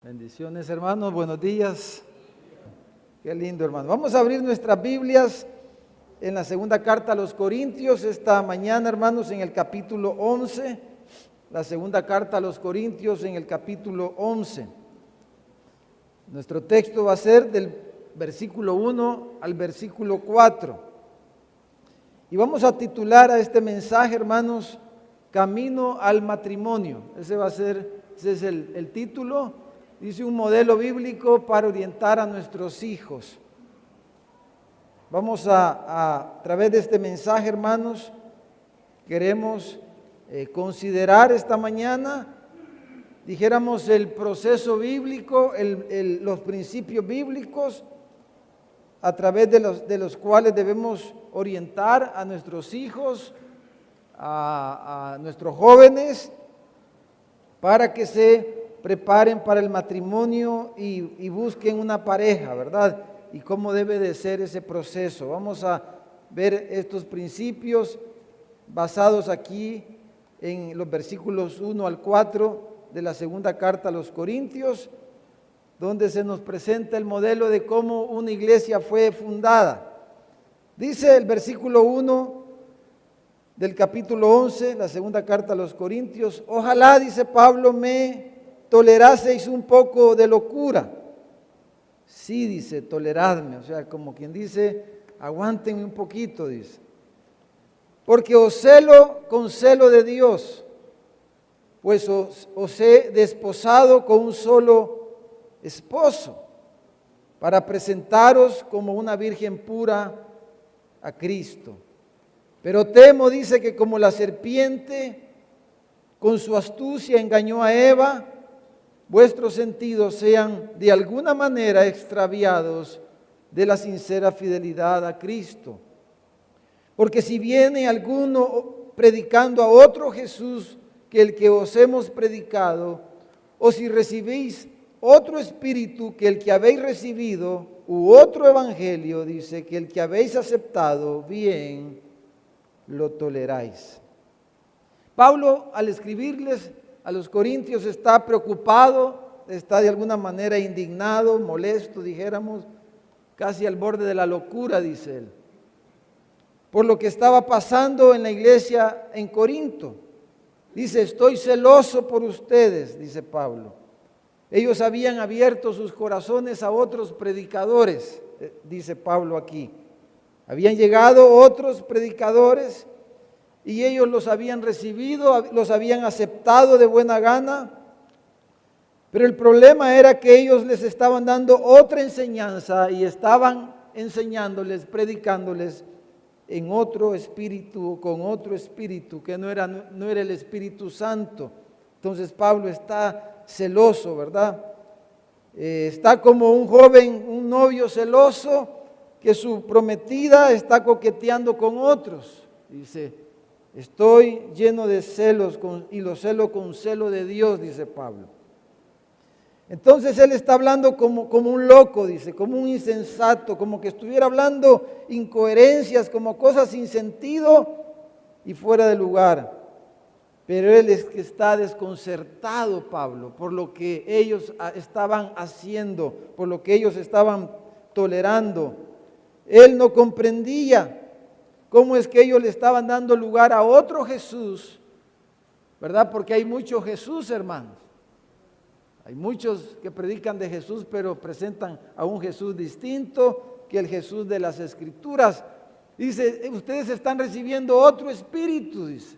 Bendiciones, hermanos, buenos días. Qué lindo, hermano. Vamos a abrir nuestras Biblias en la segunda carta a los Corintios esta mañana, hermanos, en el capítulo 11. La segunda carta a los Corintios en el capítulo 11. Nuestro texto va a ser del versículo 1 al versículo 4. Y vamos a titular a este mensaje, hermanos, Camino al matrimonio. Ese es el título. Dice un modelo bíblico para orientar a nuestros hijos. Vamos a través de este mensaje, hermanos, queremos considerar esta mañana, dijéramos, el proceso bíblico, los principios bíblicos a través de los cuales debemos orientar a nuestros hijos, a nuestros jóvenes, para que se preparen para el matrimonio y busquen una pareja, ¿verdad? Y cómo debe de ser ese proceso. Vamos a ver estos principios basados aquí en los versículos 1 al 4 de la segunda carta a los Corintios, donde se nos presenta el modelo de cómo una iglesia fue fundada. Dice el versículo 1 del capítulo 11, la segunda carta a los Corintios: ojalá, dice Pablo, me toleraseis un poco de locura. Sí, dice, toleradme, o sea, como quien dice, aguántenme un poquito, dice. Porque os celo con celo de Dios, pues os he desposado con un solo esposo, para presentaros como una virgen pura a Cristo. Pero temo, dice, que como la serpiente con su astucia engañó a Eva, vuestros sentidos sean de alguna manera extraviados de la sincera fidelidad a Cristo. Porque si viene alguno predicando a otro Jesús que el que os hemos predicado, o si recibís otro espíritu que el que habéis recibido, u otro evangelio, dice, que el que habéis aceptado, bien lo toleráis. Pablo, al escribirles a los Corintios, está preocupado, está de alguna manera indignado, molesto, dijéramos, casi al borde de la locura, dice él, por lo que estaba pasando en la iglesia en Corinto. Dice, estoy celoso por ustedes, dice Pablo. Ellos habían abierto sus corazones a otros predicadores, dice Pablo aquí. Habían llegado otros predicadores y ellos los habían recibido, los habían aceptado de buena gana, pero el problema era que ellos les estaban dando otra enseñanza y estaban enseñándoles, predicándoles en otro espíritu, con otro espíritu, que no era el Espíritu Santo. Entonces Pablo está celoso, ¿verdad? Está como un joven, un novio celoso, que su prometida está coqueteando con otros. Dice, estoy lleno de celos y lo celo con celo de Dios, dice Pablo. Entonces él está hablando como un loco, dice, como un insensato, como que estuviera hablando incoherencias, como cosas sin sentido y fuera de lugar. Pero él es que está desconcertado, Pablo, por lo que ellos estaban haciendo, por lo que ellos estaban tolerando. Él no comprendía cómo es que ellos le estaban dando lugar a otro Jesús, ¿verdad? Porque hay mucho Jesús, hermanos. Hay muchos que predican de Jesús, pero presentan a un Jesús distinto que el Jesús de las Escrituras. Dice, ustedes están recibiendo otro espíritu, dice.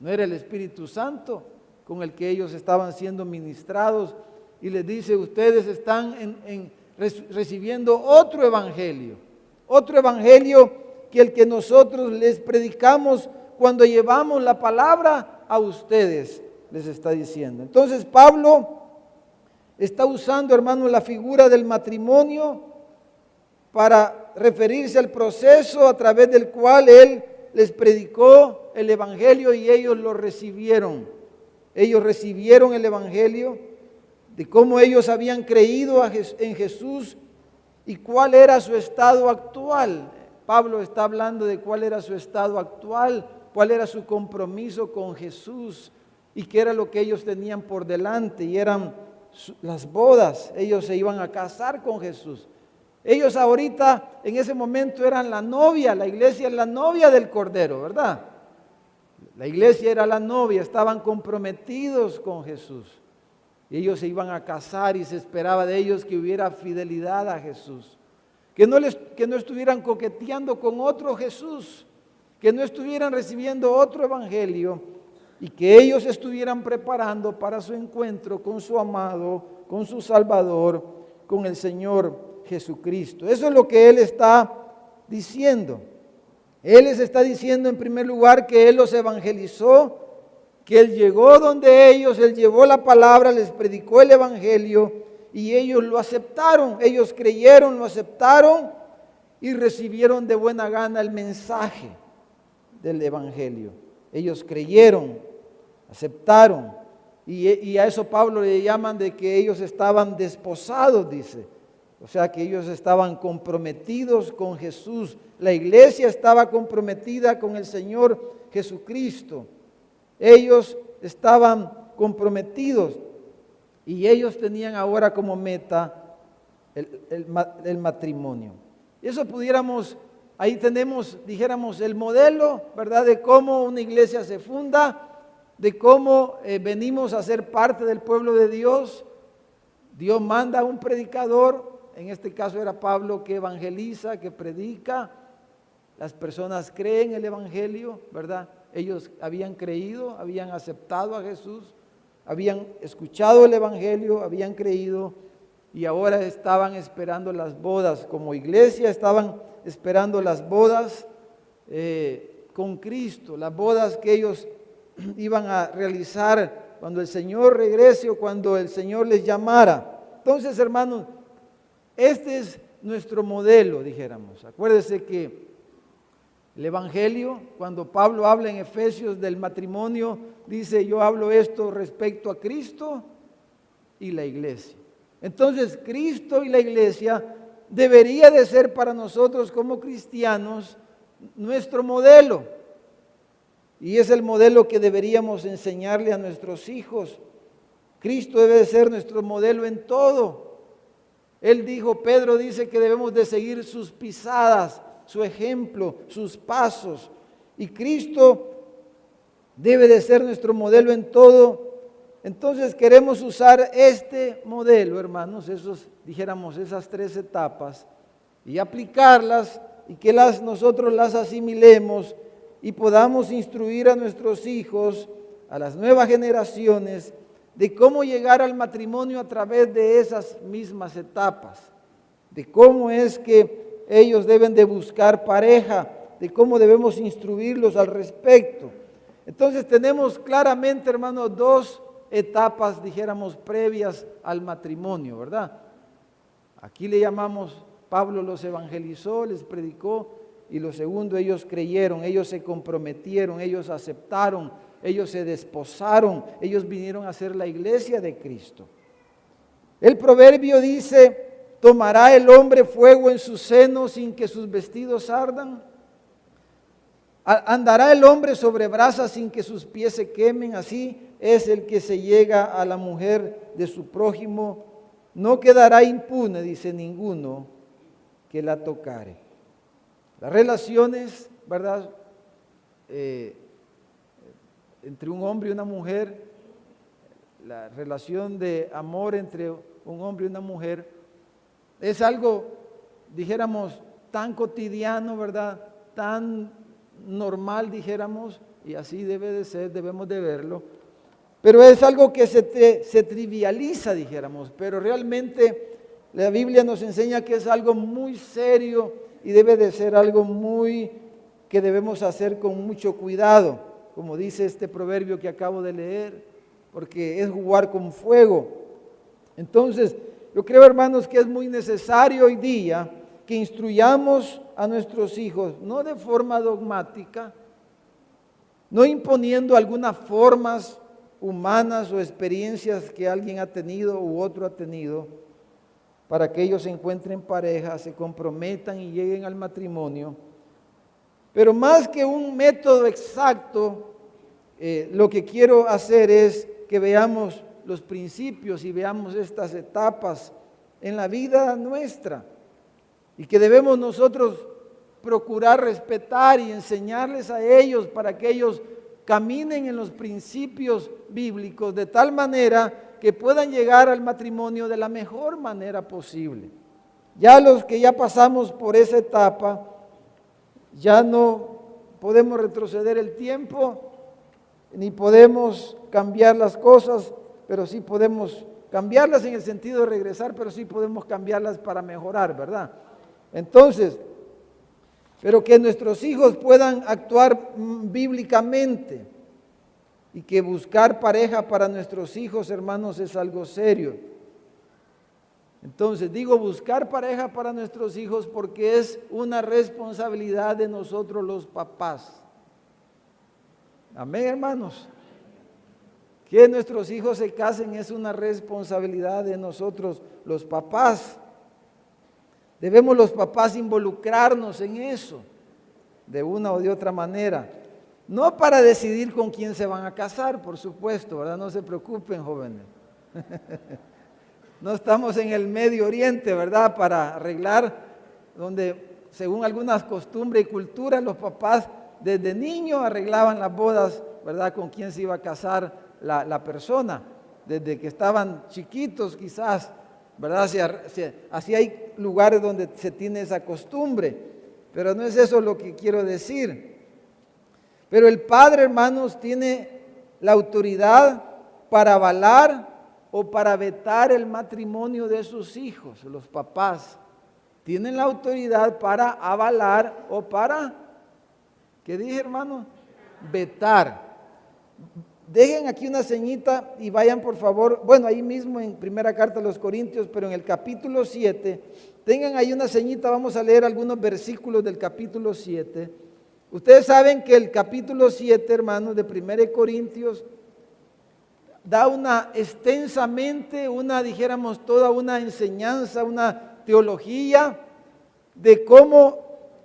No era el Espíritu Santo con el que ellos estaban siendo ministrados. Y les dice, ustedes están recibiendo otro evangelio que el que nosotros les predicamos cuando llevamos la palabra a ustedes, les está diciendo. Entonces Pablo está usando, hermano, la figura del matrimonio para referirse al proceso a través del cual él les predicó el evangelio y ellos lo recibieron. Ellos recibieron el evangelio de cómo ellos habían creído en Jesús y cuál era su estado actual. Pablo está hablando de cuál era su estado actual, cuál era su compromiso con Jesús y qué era lo que ellos tenían por delante. Y eran las bodas, ellos se iban a casar con Jesús. Ellos ahorita, en ese momento, eran la novia, la iglesia es la novia del Cordero, ¿verdad? La iglesia era la novia, estaban comprometidos con Jesús. Y ellos se iban a casar y se esperaba de ellos que hubiera fidelidad a Jesús. Que no estuvieran coqueteando con otro Jesús, que no estuvieran recibiendo otro evangelio y que ellos estuvieran preparando para su encuentro con su amado, con su Salvador, con el Señor Jesucristo. Eso es lo que Él está diciendo. Él les está diciendo en primer lugar que Él los evangelizó, que Él llegó donde ellos, Él llevó la palabra, les predicó el evangelio y ellos lo aceptaron, ellos creyeron, lo aceptaron y recibieron de buena gana el mensaje del evangelio. Ellos creyeron, aceptaron y a eso Pablo le llaman de que ellos estaban desposados, dice. O sea que ellos estaban comprometidos con Jesús. La iglesia estaba comprometida con el Señor Jesucristo. Ellos estaban comprometidos y ellos tenían ahora como meta el matrimonio. Eso pudiéramos, ahí tenemos, dijéramos, el modelo, ¿verdad? De cómo una iglesia se funda, de cómo venimos a ser parte del pueblo de Dios. Dios manda a un predicador. En este caso era Pablo, que evangeliza, que predica. Las personas creen el evangelio, ¿verdad? Ellos habían creído, habían aceptado a Jesús, habían escuchado el evangelio, habían creído y ahora estaban esperando las bodas. Como iglesia estaban esperando las bodas con Cristo, las bodas que ellos iban a realizar cuando el Señor regrese o cuando el Señor les llamara. Entonces, hermanos, este es nuestro modelo, dijéramos. Acuérdese que el evangelio, cuando Pablo habla en Efesios del matrimonio, dice: yo hablo esto respecto a Cristo y la iglesia. Entonces, Cristo y la iglesia debería de ser para nosotros como cristianos nuestro modelo. Y es el modelo que deberíamos enseñarle a nuestros hijos. Cristo debe de ser nuestro modelo en todo. Él dijo, Pedro dice que debemos de seguir sus pisadas, su ejemplo, sus pasos. Y Cristo debe de ser nuestro modelo en todo. Entonces queremos usar este modelo, hermanos, dijéramos esas 3 etapas, y aplicarlas y que nosotros las asimilemos y podamos instruir a nuestros hijos, a las nuevas generaciones, de cómo llegar al matrimonio a través de esas mismas etapas, de cómo es que ellos deben de buscar pareja, de cómo debemos instruirlos al respecto. Entonces tenemos claramente, hermanos, 2 etapas, dijéramos, previas al matrimonio, ¿verdad? Aquí le llamamos, Pablo los evangelizó, les predicó, y lo segundo, ellos creyeron, ellos se comprometieron, ellos aceptaron, ellos se desposaron, ellos vinieron a ser la iglesia de Cristo. El proverbio dice: ¿tomará el hombre fuego en su seno sin que sus vestidos ardan? ¿Andará el hombre sobre brasas sin que sus pies se quemen? Así es el que se llega a la mujer de su prójimo. No quedará impune, dice, ninguno que la tocare. Las relaciones, ¿verdad? Entre un hombre y una mujer, la relación de amor entre un hombre y una mujer, es algo, dijéramos, tan cotidiano, ¿verdad? Tan normal, dijéramos, y así debe de ser, debemos de verlo. Pero es algo que se trivializa, dijéramos, pero realmente la Biblia nos enseña que es algo muy serio y debe de ser algo que debemos hacer con mucho cuidado, como dice este proverbio que acabo de leer, porque es jugar con fuego. Entonces, yo creo, hermanos, que es muy necesario hoy día que instruyamos a nuestros hijos, no de forma dogmática, no imponiendo algunas formas humanas o experiencias que alguien ha tenido u otro ha tenido, para que ellos se encuentren pareja, se comprometan y lleguen al matrimonio. Pero más que un método exacto, lo que quiero hacer es que veamos los principios y veamos estas etapas en la vida nuestra y que debemos nosotros procurar respetar y enseñarles a ellos para que ellos caminen en los principios bíblicos de tal manera que puedan llegar al matrimonio de la mejor manera posible. Ya los que ya pasamos por esa etapa, ya no podemos retroceder el tiempo, ni podemos cambiar las cosas, pero sí podemos cambiarlas en el sentido de regresar, pero sí podemos cambiarlas para mejorar, ¿verdad? Entonces, pero que nuestros hijos puedan actuar bíblicamente y que buscar pareja para nuestros hijos, hermanos, es algo serio. Entonces, digo buscar pareja para nuestros hijos porque es una responsabilidad de nosotros los papás. Amén, hermanos. Que nuestros hijos se casen es una responsabilidad de nosotros los papás. Debemos los papás involucrarnos en eso, de una o de otra manera. No para decidir con quién se van a casar, por supuesto, ¿verdad? No se preocupen, jóvenes. No estamos en el Medio Oriente, ¿verdad? Para arreglar, donde según algunas costumbres y culturas, los papás desde niños arreglaban las bodas, ¿verdad? Con quién se iba a casar la persona, desde que estaban chiquitos quizás, ¿verdad? Así hay lugares donde se tiene esa costumbre, pero no es eso lo que quiero decir. Pero el padre, hermanos, tiene la autoridad para avalar o para vetar el matrimonio de sus hijos. Los papás tienen la autoridad para avalar o para, ¿qué dije, hermano? Vetar. Dejen aquí una ceñita y vayan por favor, bueno, ahí mismo en primera carta a los Corintios, pero en el capítulo 7, tengan ahí una ceñita, vamos a leer algunos versículos del capítulo 7. Ustedes saben que el capítulo 7, hermanos, de 1 Corintios, da extensamente, dijéramos, toda una enseñanza, una teología de cómo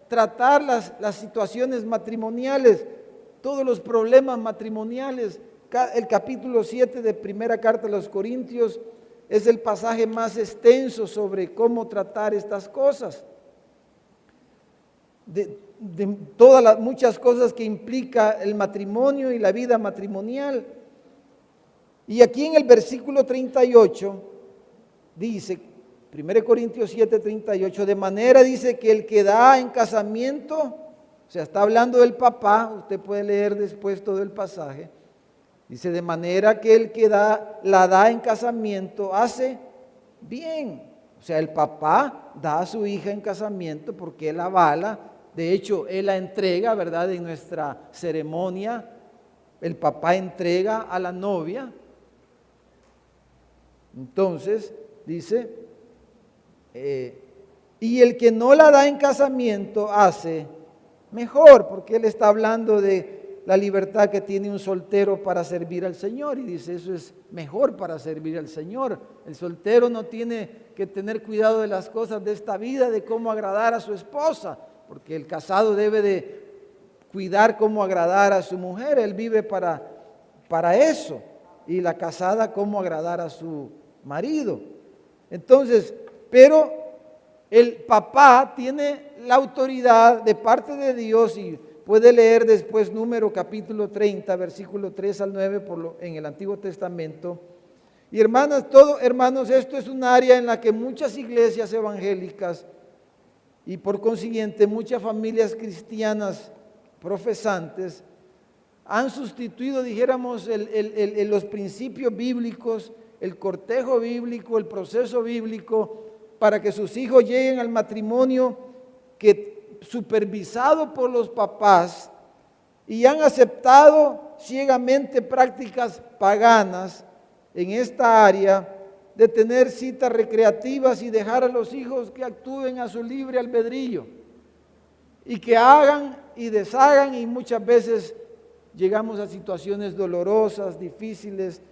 tratar las situaciones matrimoniales, todos los problemas matrimoniales. El capítulo 7 de primera carta a los Corintios es el pasaje más extenso sobre cómo tratar estas cosas. De muchas cosas que implica el matrimonio y la vida matrimonial. Y aquí en el versículo 38 dice, 1 Corintios 7, 38, de manera dice que el que da en casamiento, o sea, está hablando del papá, usted puede leer después todo el pasaje, dice, de manera que el que la da en casamiento hace bien. O sea, el papá da a su hija en casamiento porque él avala, de hecho, él la entrega, ¿verdad? En nuestra ceremonia, el papá entrega a la novia. Entonces, dice, y el que no la da en casamiento hace mejor, porque él está hablando de la libertad que tiene un soltero para servir al Señor, y dice, eso es mejor para servir al Señor. El soltero no tiene que tener cuidado de las cosas de esta vida, de cómo agradar a su esposa, porque el casado debe de cuidar cómo agradar a su mujer, él vive para eso, y la casada cómo agradar a su marido. Entonces, pero el papá tiene la autoridad de parte de Dios, y puede leer después Número capítulo 30, versículo 3 al 9 en el Antiguo Testamento. Y hermanos, esto es un área en la que muchas iglesias evangélicas y por consiguiente muchas familias cristianas profesantes han sustituido, dijéramos, los principios bíblicos, el cortejo bíblico, el proceso bíblico, para que sus hijos lleguen al matrimonio supervisado por los papás, y han aceptado ciegamente prácticas paganas en esta área de tener citas recreativas y dejar a los hijos que actúen a su libre albedrío y que hagan y deshagan, y muchas veces llegamos a situaciones dolorosas, difíciles,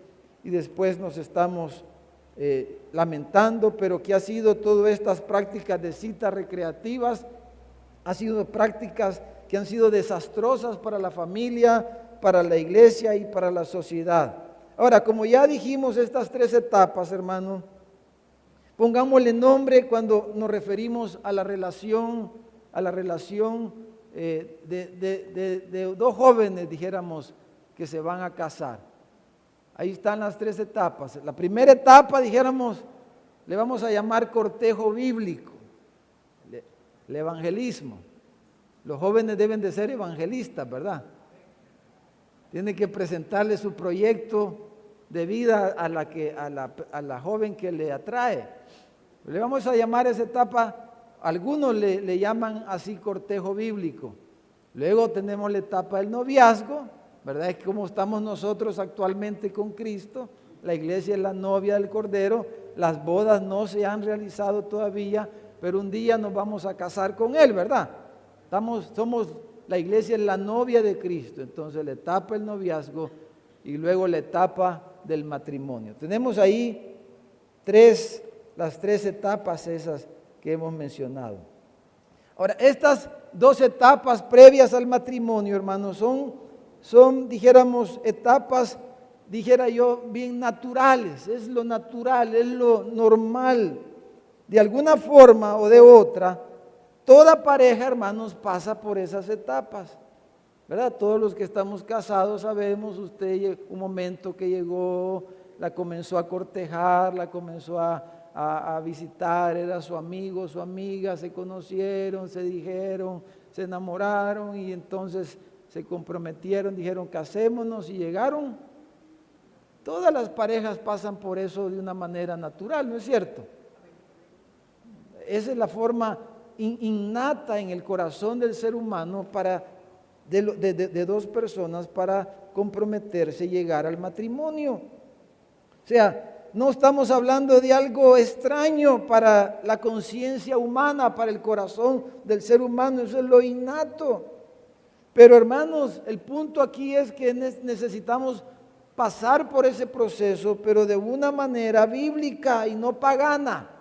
y después nos estamos lamentando, pero que ha sido todas estas prácticas de citas recreativas, ha sido prácticas que han sido desastrosas para la familia, para la iglesia y para la sociedad. Ahora, como ya dijimos estas tres etapas, hermano, pongámosle nombre cuando nos referimos a la relación de dos jóvenes, dijéramos, que se van a casar. Ahí están las tres etapas. La primera etapa, dijéramos, le vamos a llamar cortejo bíblico, el evangelismo. Los jóvenes deben de ser evangelistas, ¿verdad? Tienen que presentarle su proyecto de vida a la joven que le atrae. Le vamos a llamar esa etapa, algunos le llaman así cortejo bíblico. Luego tenemos la etapa del noviazgo, ¿verdad? Es como estamos nosotros actualmente con Cristo. La iglesia es la novia del Cordero. Las bodas no se han realizado todavía, pero un día nos vamos a casar con Él, ¿verdad? La iglesia es la novia de Cristo. Entonces la etapa del noviazgo y luego la etapa del matrimonio. Tenemos ahí las tres etapas esas que hemos mencionado. Ahora, estas dos etapas previas al matrimonio, hermanos, son, dijéramos, etapas, dijera yo, bien naturales. Es lo natural, es lo normal. De alguna forma o de otra, toda pareja, hermanos, pasa por esas etapas, ¿verdad? Todos los que estamos casados sabemos, usted un momento que llegó, la comenzó a cortejar, la comenzó a visitar, era su amigo, su amiga, se conocieron, se dijeron, se enamoraron y entonces se comprometieron, dijeron casémonos y llegaron. Todas las parejas pasan por eso de una manera natural, ¿no es cierto? Esa es la forma innata en el corazón del ser humano de dos personas para comprometerse y llegar al matrimonio. O sea, no estamos hablando de algo extraño para la conciencia humana, para el corazón del ser humano, eso es lo innato. Pero hermanos, el punto aquí es que necesitamos pasar por ese proceso, pero de una manera bíblica y no pagana,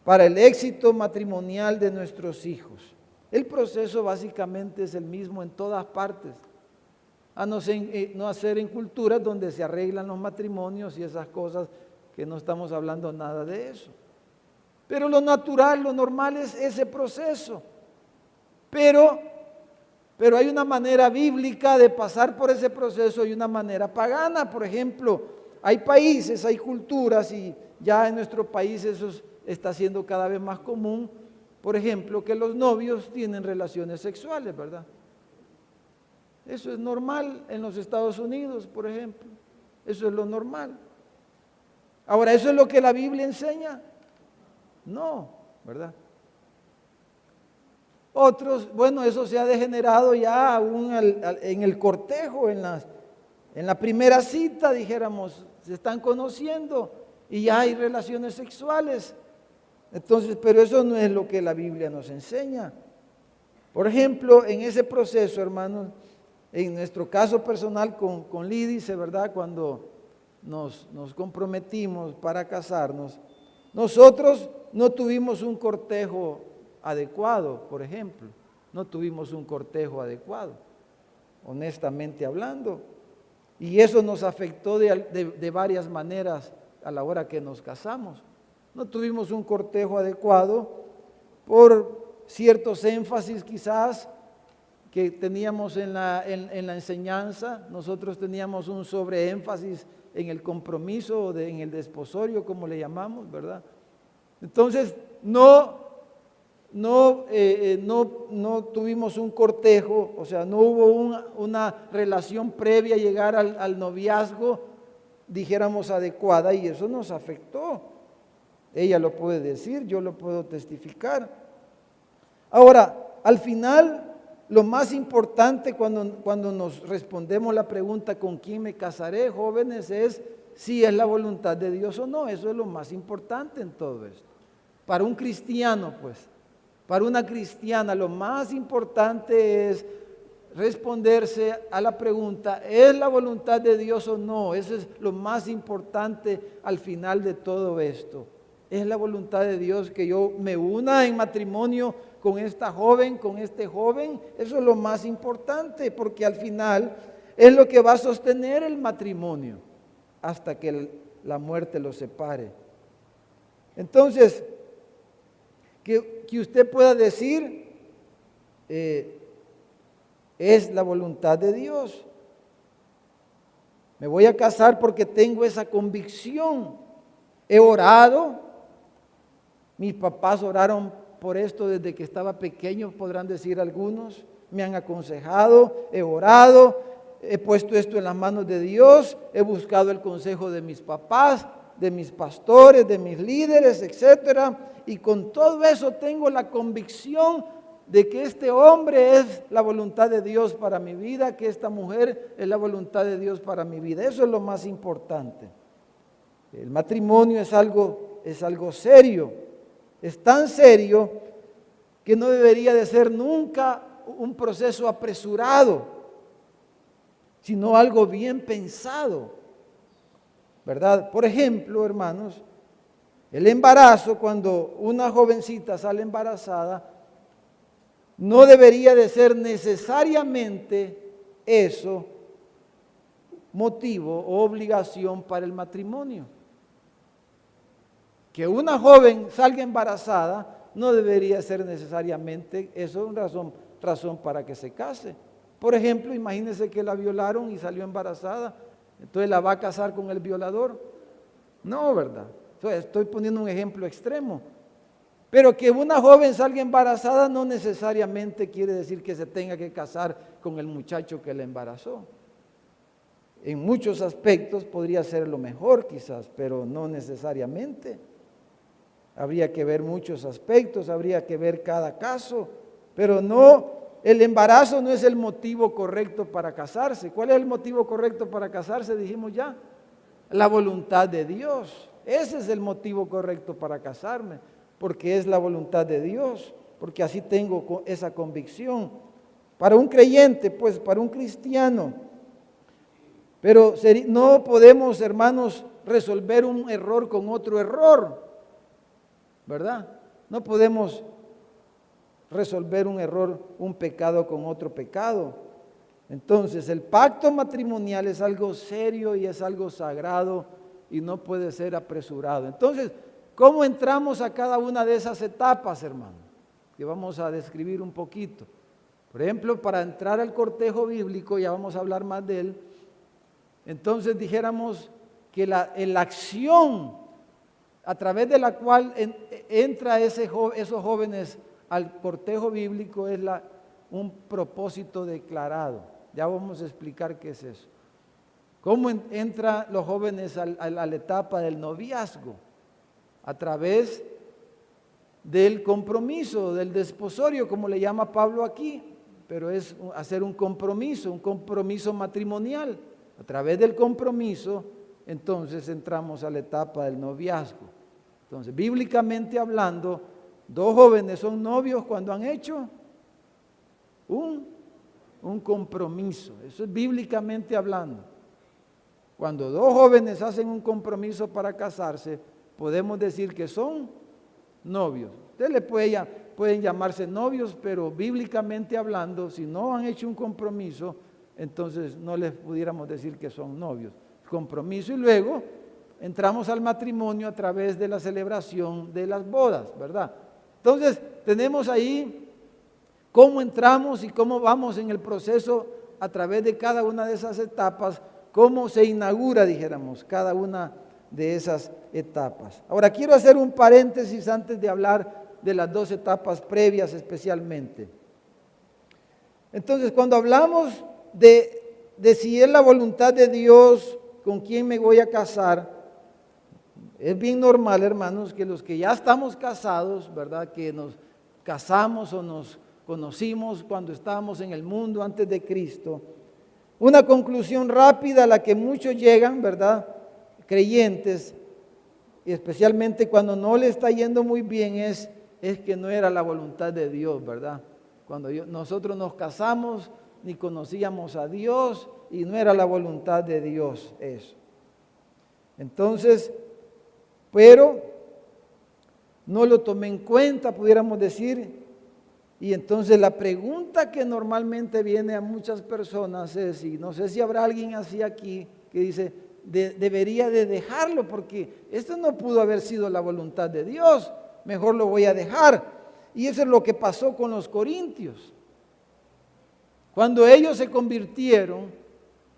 para el éxito matrimonial de nuestros hijos. El proceso básicamente es el mismo en todas partes, a no ser en culturas donde se arreglan los matrimonios y esas cosas, que no estamos hablando nada de eso. Pero lo natural, lo normal es ese proceso. Pero hay una manera bíblica de pasar por ese proceso y una manera pagana. Por ejemplo, hay países, hay culturas, y ya en nuestro país eso está siendo cada vez más común. Por ejemplo, que los novios tienen relaciones sexuales, ¿verdad? Eso es normal en los Estados Unidos, por ejemplo. Eso es lo normal. Ahora, ¿eso es lo que la Biblia enseña? No, ¿verdad? Otros, bueno, eso se ha degenerado ya aún en el cortejo, en la primera cita, dijéramos, se están conociendo y ya hay relaciones sexuales. Entonces, pero eso no es lo que la Biblia nos enseña. Por ejemplo, en ese proceso, hermanos, en nuestro caso personal con Lídice, ¿verdad? Cuando nos comprometimos para casarnos, nosotros no tuvimos un cortejo adecuado, por ejemplo. No tuvimos un cortejo adecuado, honestamente hablando. Y eso nos afectó de varias maneras a la hora que nos casamos. No tuvimos un cortejo adecuado por ciertos énfasis quizás que teníamos en la enseñanza. Nosotros teníamos un sobreénfasis en el compromiso, en el desposorio, como le llamamos, ¿verdad? Entonces, no tuvimos un cortejo, o sea, no hubo una relación previa a llegar al noviazgo, dijéramos, adecuada, y eso nos afectó. Ella lo puede decir, yo lo puedo testificar. Ahora, al final, lo más importante cuando nos respondemos la pregunta ¿con quién me casaré, jóvenes? Es si es la voluntad de Dios o no. Eso es lo más importante en todo esto. Para un cristiano, pues, para una cristiana, lo más importante es responderse a la pregunta, ¿es la voluntad de Dios o no? Eso es lo más importante al final de todo esto. ¿Es la voluntad de Dios que yo me una en matrimonio con esta joven, con este joven? Eso es lo más importante, porque al final es lo que va a sostener el matrimonio hasta que la muerte los separe. Entonces, que usted pueda decir, es la voluntad de Dios. Me voy a casar porque tengo esa convicción. He orado. Mis papás oraron por esto desde que estaba pequeño, podrán decir algunos. Me han aconsejado, he orado, he puesto esto en las manos de Dios, he buscado el consejo de mis papás, de mis pastores, de mis líderes, etcétera. Y con todo eso tengo la convicción de que este hombre es la voluntad de Dios para mi vida, que esta mujer es la voluntad de Dios para mi vida. Eso es lo más importante. El matrimonio es algo serio. Es tan serio que no debería de ser nunca un proceso apresurado, sino algo bien pensado, ¿verdad? Por ejemplo, hermanos, el embarazo, cuando una jovencita sale embarazada, no debería de ser necesariamente eso motivo o obligación para el matrimonio. Que una joven salga embarazada no debería ser necesariamente eso una razón para que se case. Por ejemplo, imagínese que la violaron y salió embarazada, entonces la va a casar con el violador. No, ¿verdad? Entonces, estoy poniendo un ejemplo extremo. Pero que una joven salga embarazada no necesariamente quiere decir que se tenga que casar con el muchacho que la embarazó. En muchos aspectos podría ser lo mejor quizás, pero no necesariamente. Habría que ver muchos aspectos, habría que ver cada caso, pero no, el embarazo no es el motivo correcto para casarse. ¿Cuál es el motivo correcto para casarse? Dijimos ya, la voluntad de Dios. Ese es el motivo correcto para casarme, porque es la voluntad de Dios, porque así tengo esa convicción. Para un creyente, pues para un cristiano. Pero no podemos, hermanos, resolver un error con otro error, ¿verdad? No podemos resolver un error, un pecado con otro pecado. Entonces, el pacto matrimonial es algo serio y es algo sagrado y no puede ser apresurado. Entonces, ¿cómo entramos a cada una de esas etapas, hermano? Que vamos a describir un poquito. Por ejemplo, para entrar al cortejo bíblico, ya vamos a hablar más de él. Entonces dijéramos que la acción a través de la cual entra esos jóvenes al cortejo bíblico es un propósito declarado. Ya vamos a explicar qué es eso. ¿Cómo entran los jóvenes a la etapa del noviazgo? A través del compromiso, del desposorio, como le llama Pablo aquí, pero es hacer un compromiso matrimonial. A través del compromiso, entonces entramos a la etapa del noviazgo. Entonces, bíblicamente hablando, dos jóvenes son novios cuando han hecho un compromiso. Eso es bíblicamente hablando. Cuando dos jóvenes hacen un compromiso para casarse, podemos decir que son novios. Ustedes pueden llamarse novios, pero bíblicamente hablando, si no han hecho un compromiso, entonces no les pudiéramos decir que son novios. Compromiso y luego entramos al matrimonio a través de la celebración de las bodas, ¿verdad? Entonces tenemos ahí cómo entramos y cómo vamos en el proceso a través de cada una de esas etapas, cómo se inaugura, dijéramos, cada una de esas etapas. Ahora quiero hacer un paréntesis antes de hablar de las dos etapas previas especialmente. Entonces, cuando hablamos de si es la voluntad de Dios con quién me voy a casar, es bien normal, hermanos, que los que ya estamos casados, ¿verdad? Que nos casamos o nos conocimos cuando estábamos en el mundo antes de Cristo, una conclusión rápida a la que muchos llegan, ¿verdad? Creyentes, y especialmente cuando no le está yendo muy bien, es que no era la voluntad de Dios, ¿verdad? Cuando nosotros nos casamos, ni conocíamos a Dios y no era la voluntad de Dios eso. Entonces, pero no lo tomé en cuenta, pudiéramos decir, Y entonces la pregunta que normalmente viene a muchas personas es, y no sé si habrá alguien así aquí, que dice, debería de dejarlo porque esto no pudo haber sido la voluntad de Dios, mejor lo voy a dejar. Y eso es lo que pasó con los corintios. Cuando ellos se convirtieron,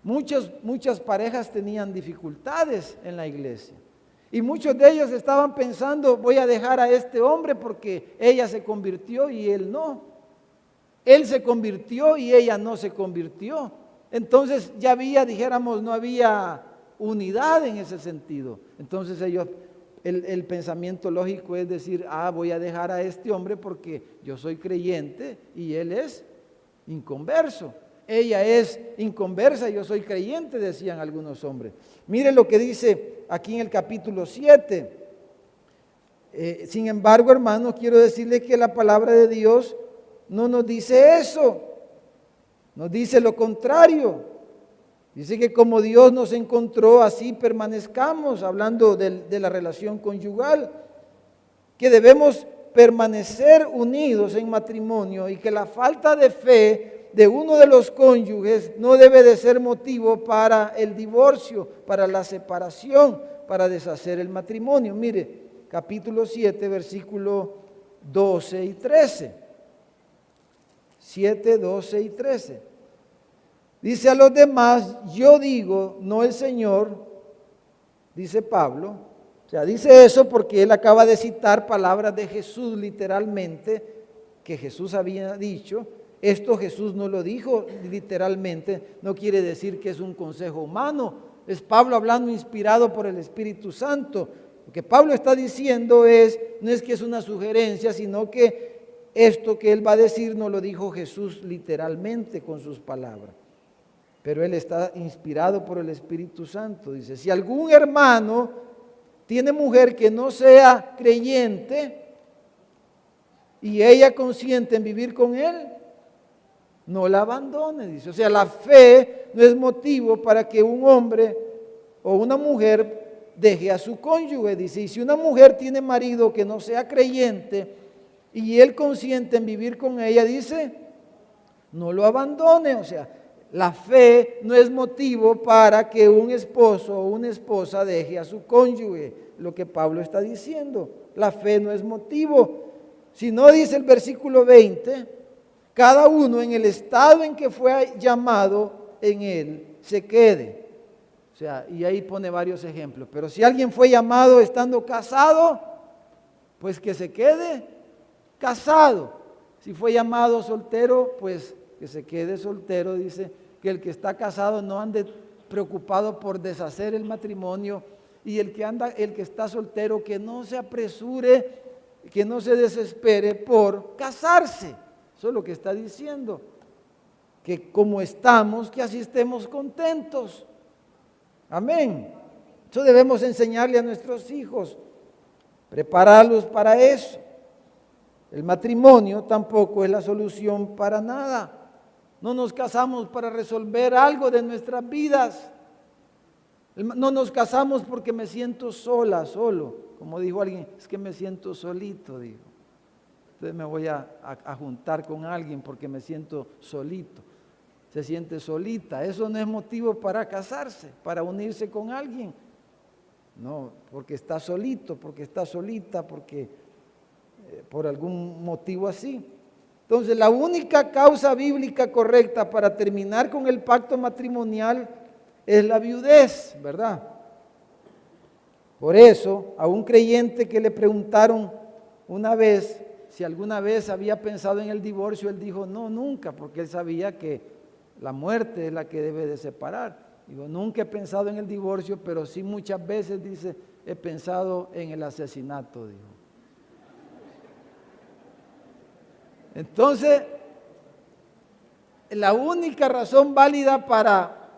muchas parejas tenían dificultades en la iglesia. Y muchos de ellos estaban pensando, voy a dejar a este hombre porque ella se convirtió y él no. Él se convirtió y ella no se convirtió. Entonces ya había, dijéramos, no había unidad en ese sentido. Entonces ellos, el pensamiento lógico es decir, voy a dejar a este hombre porque yo soy creyente y él es inconverso. Ella es inconversa, yo soy creyente, decían algunos hombres. Mire lo que dice aquí en el capítulo 7. Sin embargo, hermanos, quiero decirles que la palabra de Dios no nos dice eso. Nos dice lo contrario. Dice que como Dios nos encontró, así permanezcamos, hablando de la relación conyugal, que debemos permanecer unidos en matrimonio y que la falta de fe de uno de los cónyuges no debe de ser motivo para el divorcio, para la separación, para deshacer el matrimonio. Mire, capítulo 7, versículo 12 y 13. 7, 12 y 13. Dice a los demás, yo digo, no el Señor, dice Pablo. O sea, dice eso porque él acaba de citar palabras de Jesús literalmente, que Jesús había dicho. Esto Jesús no lo dijo literalmente, no quiere decir que es un consejo humano. Es Pablo hablando inspirado por el Espíritu Santo. Lo que Pablo está diciendo no es que es una sugerencia, sino que esto que él va a decir no lo dijo Jesús literalmente con sus palabras. Pero él está inspirado por el Espíritu Santo. Dice, si algún hermano tiene mujer que no sea creyente y ella consiente en vivir con él, no la abandone, dice. O sea, la fe no es motivo para que un hombre o una mujer deje a su cónyuge, dice. Y si una mujer tiene marido que no sea creyente y él consiente en vivir con ella, dice, no lo abandone. O sea, la fe no es motivo para que un esposo o una esposa deje a su cónyuge, lo que Pablo está diciendo. La fe no es motivo. Si no, dice el versículo 20, cada uno en el estado en que fue llamado en él se quede. O sea, y ahí pone varios ejemplos. Pero si alguien fue llamado estando casado, pues que se quede casado. Si fue llamado soltero, pues que se quede soltero. Dice que el que está casado no ande preocupado por deshacer el matrimonio, y el que está soltero, que no se apresure, que no se desespere por casarse. Eso es lo que está diciendo, que como estamos, que así estemos contentos. Amén. Eso debemos enseñarle a nuestros hijos, prepararlos para eso. El matrimonio tampoco es la solución para nada. No nos casamos para resolver algo de nuestras vidas. No nos casamos porque me siento sola, solo. Como dijo alguien, es que me siento solito, dijo. Entonces me voy a juntar con alguien porque me siento solito. Se siente solita. Eso no es motivo para casarse, para unirse con alguien. No, porque está solito, porque está solita, porque por algún motivo así. Entonces, la única causa bíblica correcta para terminar con el pacto matrimonial es la viudez, ¿verdad? Por eso, a un creyente que le preguntaron una vez si alguna vez había pensado en el divorcio, él dijo, no, nunca, porque él sabía que la muerte es la que debe de separar. Digo, nunca he pensado en el divorcio, pero sí muchas veces, dice, he pensado en el asesinato, dijo. Entonces, la única razón válida para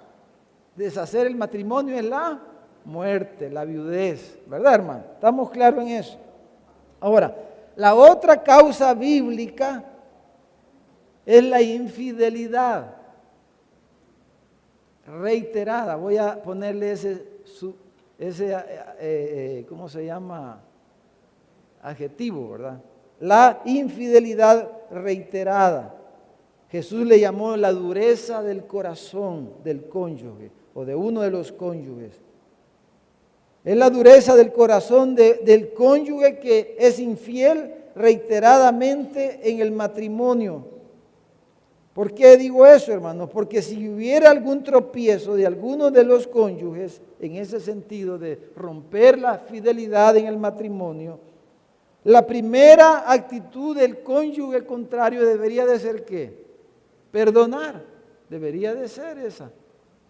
deshacer el matrimonio es la muerte, la viudez, ¿verdad, hermano? ¿Estamos claros en eso? Ahora, la otra causa bíblica es la infidelidad reiterada. Voy a ponerle ese ¿cómo se llama? Adjetivo, ¿verdad? la infidelidad reiterada. Jesús le llamó la dureza del corazón del cónyuge o de uno de los cónyuges. Es la dureza del corazón del cónyuge que es infiel reiteradamente en el matrimonio. ¿Por qué digo eso, hermanos? Porque si hubiera algún tropiezo de alguno de los cónyuges, en ese sentido de romper la fidelidad en el matrimonio, la primera actitud del cónyuge contrario debería de ser ¿qué? Perdonar. Debería de ser esa,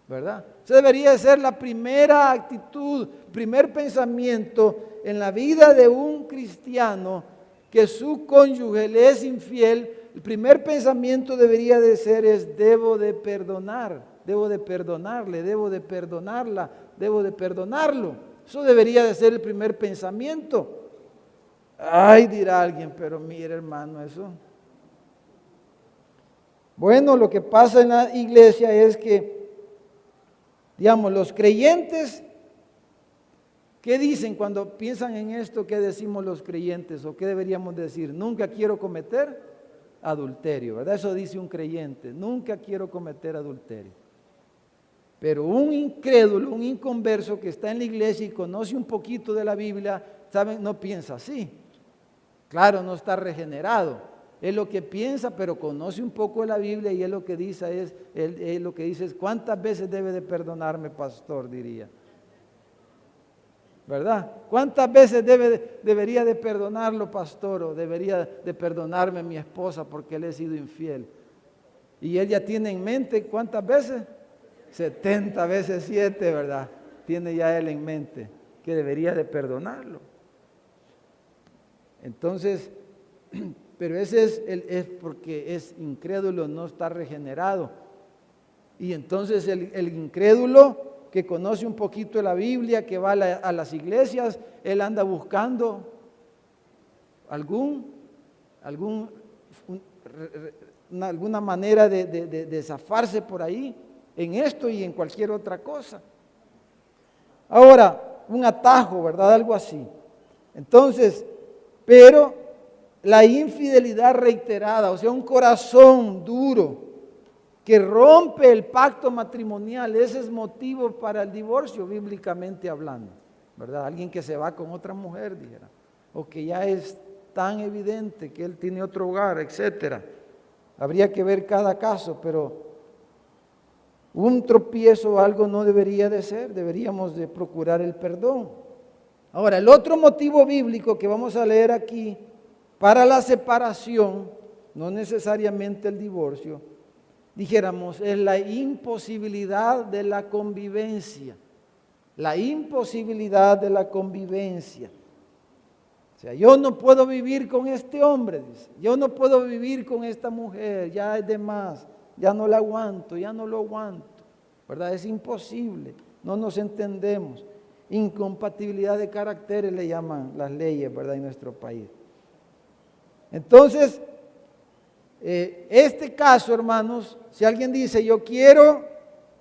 ¿verdad? Esa debería de ser la primera actitud, primer pensamiento en la vida de un cristiano que su cónyuge le es infiel. El primer pensamiento debería de ser es debo de perdonar, debo de perdonarle, debo de perdonarla, debo de perdonarlo. Eso debería de ser el primer pensamiento. Ay, dirá alguien, pero mire, hermano, eso. Bueno, lo que pasa en la iglesia es que, digamos, los creyentes, ¿qué dicen cuando piensan en esto? ¿Qué decimos los creyentes? ¿O qué deberíamos decir? Nunca quiero cometer adulterio, ¿verdad? Eso dice un creyente, nunca quiero cometer adulterio. Pero un incrédulo, un inconverso que está en la iglesia y conoce un poquito de la Biblia, ¿saben? No piensa así. Claro, no está regenerado. Es lo que piensa, pero conoce un poco de la Biblia y él lo que dice es, ¿cuántas veces debe de perdonarme, pastor? Diría. ¿Verdad? ¿Cuántas veces debería de perdonarlo, pastor? O debería de perdonarme mi esposa porque le he sido infiel. Y él ya tiene en mente, ¿cuántas veces? 70 veces 7, ¿verdad? Tiene ya él en mente que debería de perdonarlo. Entonces, pero ese es porque es incrédulo, no está regenerado. Y entonces el incrédulo que conoce un poquito de la Biblia, que va a las iglesias, él anda buscando alguna manera de zafarse por ahí, en esto y en cualquier otra cosa. Ahora, un atajo, ¿verdad? Algo así. Entonces, pero la infidelidad reiterada, o sea, un corazón duro, que rompe el pacto matrimonial, ese es motivo para el divorcio, bíblicamente hablando, ¿verdad? Alguien que se va con otra mujer, dijera, o que ya es tan evidente que él tiene otro hogar, etcétera. Habría que ver cada caso, pero un tropiezo o algo no debería de ser, deberíamos de procurar el perdón. Ahora, el otro motivo bíblico que vamos a leer aquí para la separación, no necesariamente el divorcio, dijéramos, es la imposibilidad de la convivencia. La imposibilidad de la convivencia. O sea, yo no puedo vivir con este hombre, dice. Yo no puedo vivir con esta mujer, ya es de más, ya no la aguanto, ya no lo aguanto. ¿Verdad? Es imposible, no nos entendemos. Incompatibilidad de caracteres le llaman las leyes, ¿verdad? En nuestro país. Entonces, este caso, hermanos, si alguien dice, yo quiero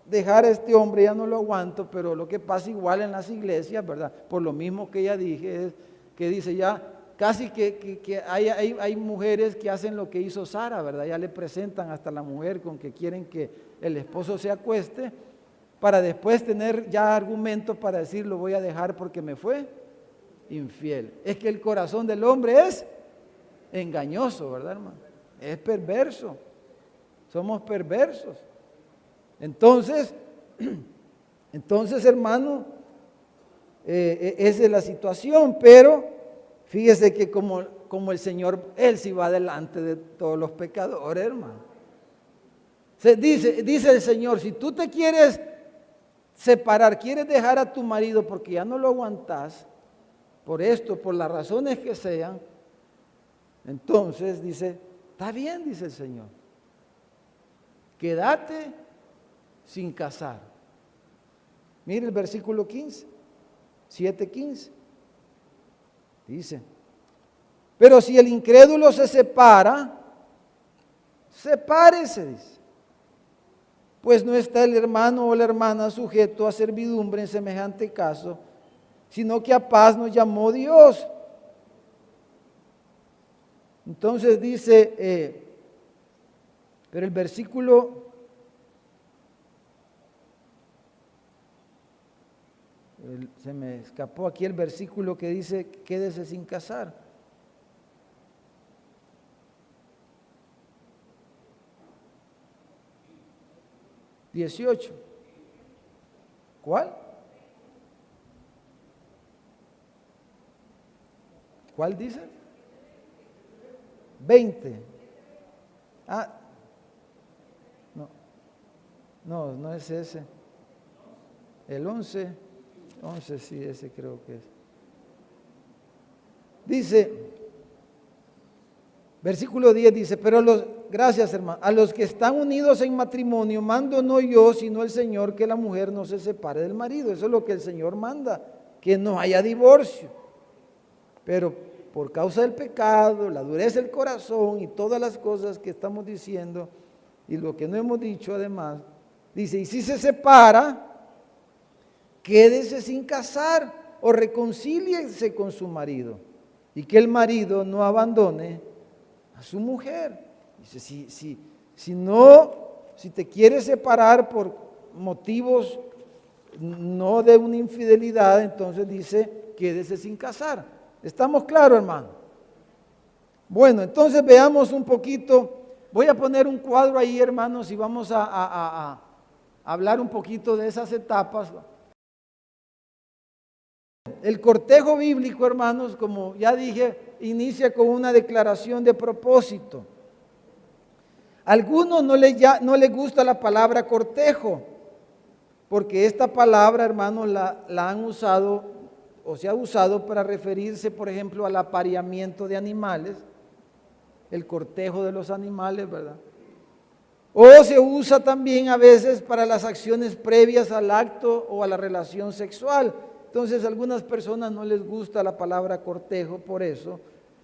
dejar a este hombre, ya no lo aguanto, pero lo que pasa igual en las iglesias, ¿verdad? Por lo mismo que ya dije, es que dice ya, casi que hay mujeres que hacen lo que hizo Sara, ¿verdad? Ya le presentan hasta la mujer con que quieren que el esposo se acueste, para después tener ya argumentos para decir, lo voy a dejar porque me fue infiel. Es que el corazón del hombre es engañoso, ¿verdad, hermano? Es perverso. Somos perversos. Entonces, hermano, esa es la situación, pero fíjese que como el Señor, Él sí va delante de todos los pecadores, hermano. Dice el Señor, si tú te quieres separar, quieres dejar a tu marido porque ya no lo aguantas, por esto, por las razones que sean, entonces dice, está bien, dice el Señor, quédate sin casar. Mire el versículo 15, 7:15. Dice, pero si el incrédulo se separa, sepárese, dice. Pues no está el hermano o la hermana sujeto a servidumbre en semejante caso, sino que a paz nos llamó Dios. Entonces dice, pero el versículo, se me escapó aquí el versículo que dice, quédese sin casar. ¿18? ¿Cuál? ¿Cuál dice? 20. Ah, no es ese. El 11 sí, ese creo que es. Dice, versículo 10 dice, pero gracias hermano, a los que están unidos en matrimonio, mando no yo, sino el Señor, que la mujer no se separe del marido. Eso es lo que el Señor manda, que no haya divorcio. Pero por causa del pecado, la dureza del corazón y todas las cosas que estamos diciendo, y lo que no hemos dicho además, dice, y si se separa, quédese sin casar o reconcíliese con su marido, y que el marido no abandone a su mujer. Dice, si te quieres separar por motivos no de una infidelidad, entonces dice, quédese sin casar. ¿Estamos claros, hermano? Bueno, entonces veamos un poquito. Voy a poner un cuadro ahí, hermanos, y vamos a hablar un poquito de esas etapas. El cortejo bíblico, hermanos, como ya dije, inicia con una declaración de propósito. A algunos no les gusta la palabra cortejo, porque esta palabra, hermanos, la han usado o se ha usado para referirse, por ejemplo, al apareamiento de animales, el cortejo de los animales, ¿verdad? O se usa también a veces para las acciones previas al acto o a la relación sexual. Entonces, a algunas personas no les gusta la palabra cortejo por eso,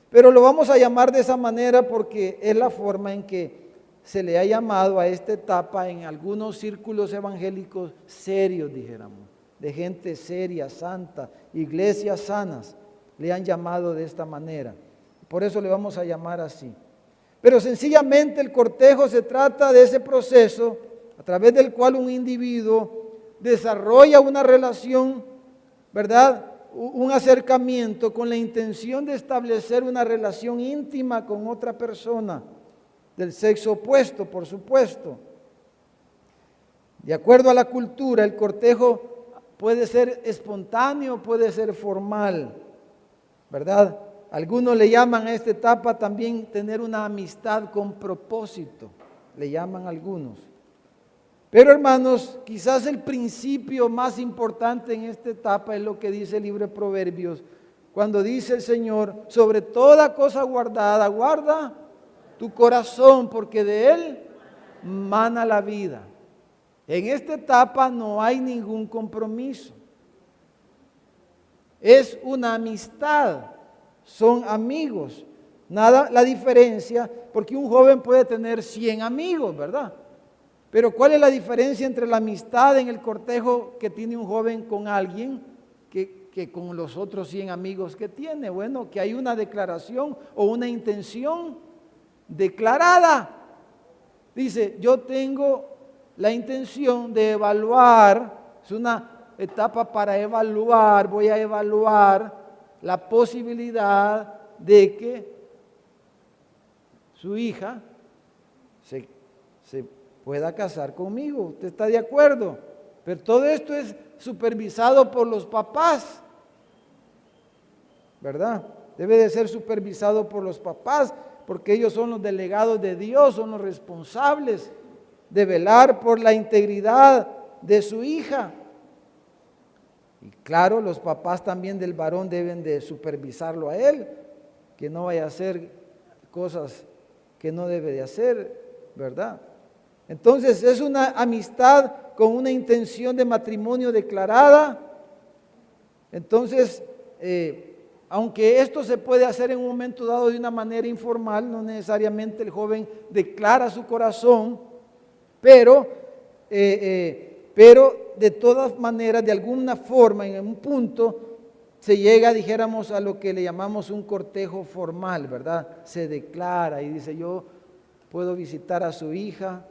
pero lo vamos a llamar de esa manera porque es la forma en que se le ha llamado a esta etapa en algunos círculos evangélicos serios, dijéramos, de gente seria, santa, iglesias sanas, le han llamado de esta manera. Por eso le vamos a llamar así. Pero sencillamente el cortejo se trata de ese proceso a través del cual un individuo desarrolla una relación, ¿verdad? Un acercamiento con la intención de establecer una relación íntima con otra persona del sexo opuesto, por supuesto. De acuerdo a la cultura, el cortejo puede ser espontáneo, puede ser formal, ¿verdad? Algunos le llaman a esta etapa también tener una amistad con propósito, le llaman algunos. Pero hermanos, quizás el principio más importante en esta etapa es lo que dice el libro de Proverbios, cuando dice el Señor, sobre toda cosa guardada, guarda tu corazón, porque de él mana la vida. En esta etapa no hay ningún compromiso. Es una amistad, son amigos. Nada la diferencia, porque un joven puede tener 100 amigos, ¿verdad? Pero ¿cuál es la diferencia entre la amistad en el cortejo que tiene un joven con alguien que con los otros 100 amigos que tiene? Bueno, que hay una declaración o una intención declarada. Dice, yo tengo la intención de evaluar, es una etapa para evaluar, voy a evaluar la posibilidad de que su hija se pueda casar conmigo. ¿Usted está de acuerdo? Pero todo esto es supervisado por los papás, ¿verdad? Debe de ser supervisado por los papás, porque ellos son los delegados de Dios, son los responsables de velar por la integridad de su hija. Y claro, los papás también del varón deben de supervisarlo a él, que no vaya a hacer cosas que no debe de hacer, ¿verdad? Entonces es una amistad con una intención de matrimonio declarada. Entonces, aunque esto se puede hacer en un momento dado de una manera informal, no necesariamente el joven declara su corazón, pero de todas maneras, de alguna forma, en un punto, se llega, dijéramos, a lo que le llamamos un cortejo formal, ¿verdad? Se declara y dice, yo puedo visitar a su hija